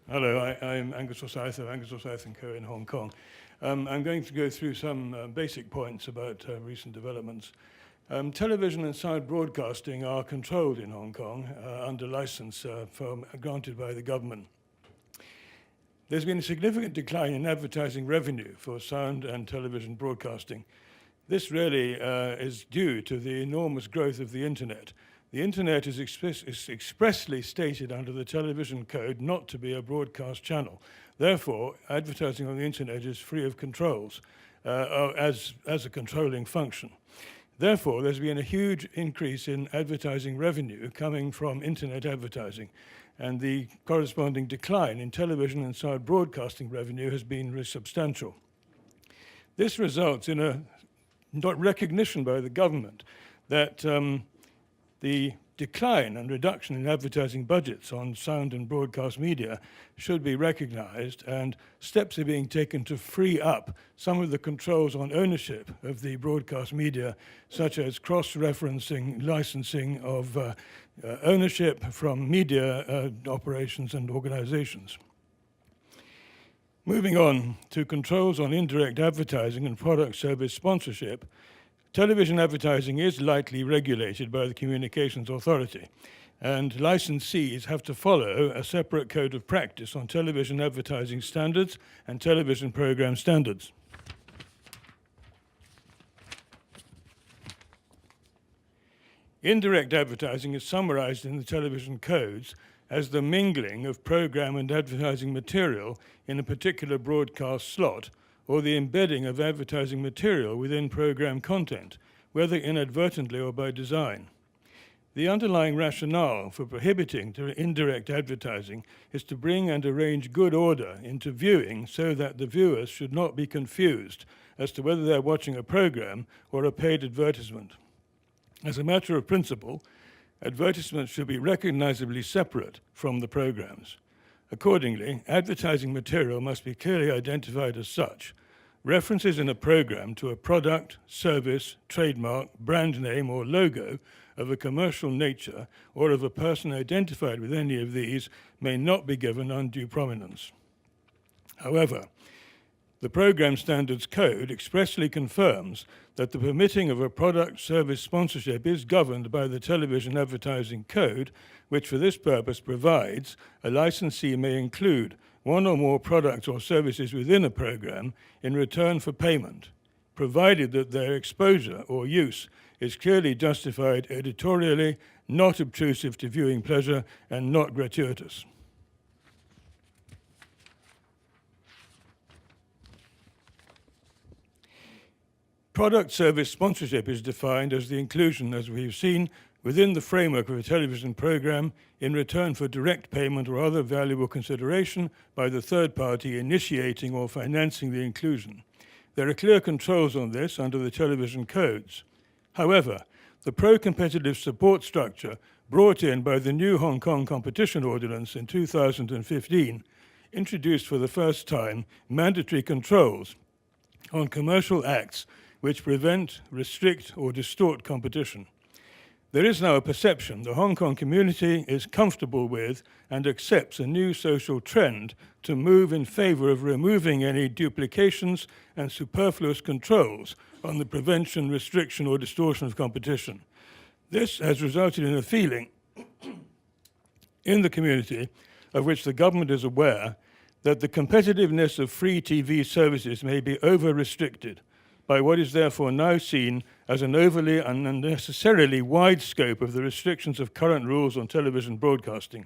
Hello, I'm Angus Forsyth of Angus Forsyth & Co. in Hong Kong. I'm going to go through some basic points about recent developments. Television and sound broadcasting are controlled in Hong Kong under license granted by the government. There's been a significant decline in advertising revenue for sound and television broadcasting. This really is due to the enormous growth of the internet. The internet is expressly stated under the television code not to be a broadcast channel. Therefore, advertising on the internet is free of controls as a controlling function. Therefore, there's been a huge increase in advertising revenue coming from internet advertising, and the corresponding decline in television and sound broadcasting revenue has been substantial. This results in a recognition by the government that the decline and reduction in advertising budgets on sound and broadcast media should be recognized, and steps are being taken to free up some of the controls on ownership of the broadcast media, such as cross-referencing licensing of ownership from media operations and organizations. Moving on to controls on indirect advertising and product service sponsorship, television advertising is lightly regulated by the Communications Authority, and licensees have to follow a separate code of practice on television advertising standards and television program standards. Indirect advertising is summarized in the television codes as the mingling of program and advertising material in a particular broadcast slot, or the embedding of advertising material within program content, whether inadvertently or by design. The underlying rationale for prohibiting indirect advertising is to bring and arrange good order into viewing so that the viewers should not be confused as to whether they're watching a program or a paid advertisement. As a matter of principle, advertisements should be recognizably separate from the programs. Accordingly, advertising material must be clearly identified as such. References in a program to a product, service, trademark, brand name, or logo of a commercial nature or of a person identified with any of these may not be given undue prominence. However, the Program Standards Code expressly confirms that the permitting of a product service sponsorship is governed by the Television Advertising Code, which for this purpose provides a licensee may include one or more products or services within a program in return for payment, provided that their exposure or use is clearly justified editorially, not obtrusive to viewing pleasure, and not gratuitous. Product service sponsorship is defined as the inclusion, as we've seen, within the framework of a television program in return for direct payment or other valuable consideration by the third party initiating or financing the inclusion. There are clear controls on this under the television codes. However, the pro-competitive support structure brought in by the new Hong Kong Competition Ordinance in 2015 introduced for the first time mandatory controls on commercial acts which prevent, restrict, or distort competition. There is now a perception the Hong Kong community is comfortable with and accepts a new social trend to move in favor of removing any duplications and superfluous controls on the prevention, restriction, or distortion of competition. This has resulted in a feeling in the community, of which the government is aware, that the competitiveness of free TV services may be over-restricted by what is therefore now seen as an overly and unnecessarily wide scope of the restrictions of current rules on television broadcasting.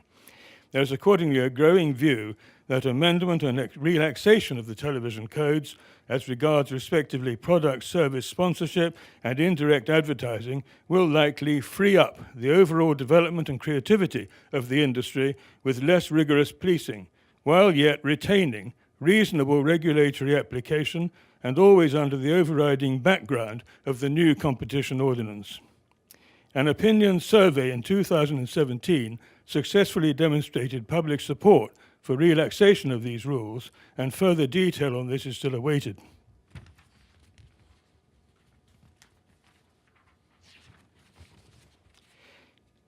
There is accordingly a growing view that amendment and relaxation of the television codes as regards respectively product, service, sponsorship, and indirect advertising will likely free up the overall development and creativity of the industry with less rigorous policing, while yet retaining reasonable regulatory application and always under the overriding background of the new competition ordinance. An opinion survey in 2017 successfully demonstrated public support for relaxation of these rules, and further detail on this is still awaited.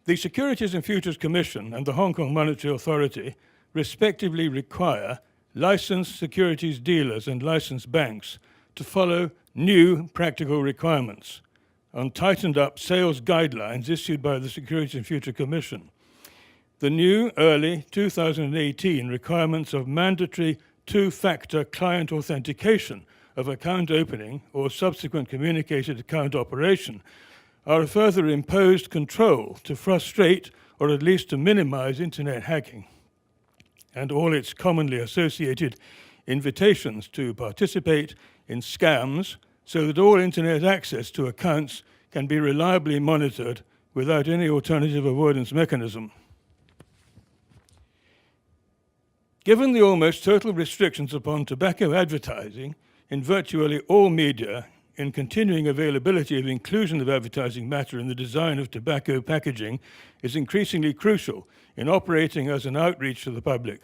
The Securities and Futures Commission and the Hong Kong Monetary Authority respectively require licensed securities dealers and licensed banks to follow new practical requirements on tightened up sales guidelines issued by the Securities and Futures Commission. The new early 2018 requirements of mandatory two-factor client authentication of account opening or subsequent communicated account operation are a further imposed control to frustrate or at least to minimize internet hacking and all its commonly associated invitations to participate in scams so that all internet access to accounts can be reliably monitored without any alternative avoidance mechanism. Given the almost total restrictions upon tobacco advertising in virtually all media and continuing availability of inclusion of advertising matter in the design of tobacco packaging is increasingly crucial in operating as an outreach to the public.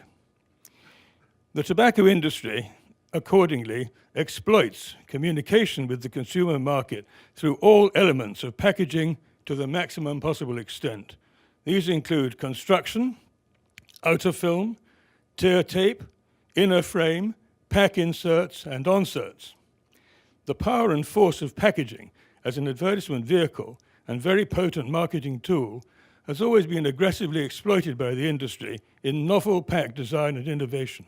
The tobacco industry, accordingly, exploits communication with the consumer market through all elements of packaging to the maximum possible extent. These include construction, outer film, tear tape, inner frame, pack inserts, and onserts. The power and force of packaging as an advertisement vehicle and very potent marketing tool has always been aggressively exploited by the industry in novel pack design and innovation.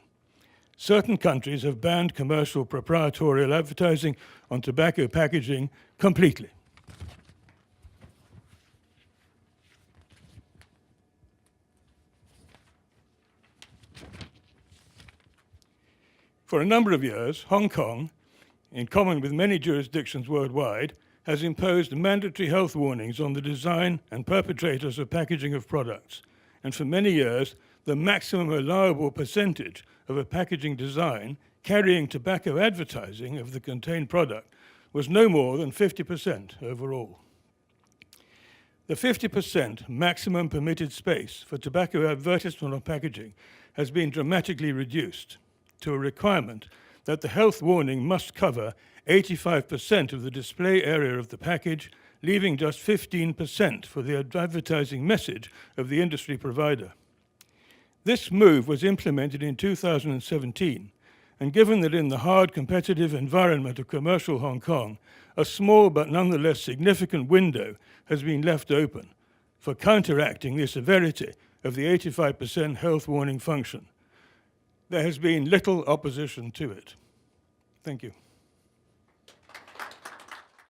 Certain countries have banned commercial proprietorial advertising on tobacco packaging completely. For a number of years, Hong Kong, in common with many jurisdictions worldwide, has imposed mandatory health warnings on the design and perpetrators of packaging of products. And for many years, the maximum allowable percentage of a packaging design carrying tobacco advertising of the contained product was no more than 50% overall. The 50% maximum permitted space for tobacco advertisement on packaging has been dramatically reduced to a requirement that the health warning must cover 85% of the display area of the package, leaving just 15% for the advertising message of the industry provider. This move was implemented in 2017, and given that in the hard competitive environment of commercial Hong Kong, a small but nonetheless significant window has been left open for counteracting the severity of the 85% health warning function. There has been little opposition to it. Thank you.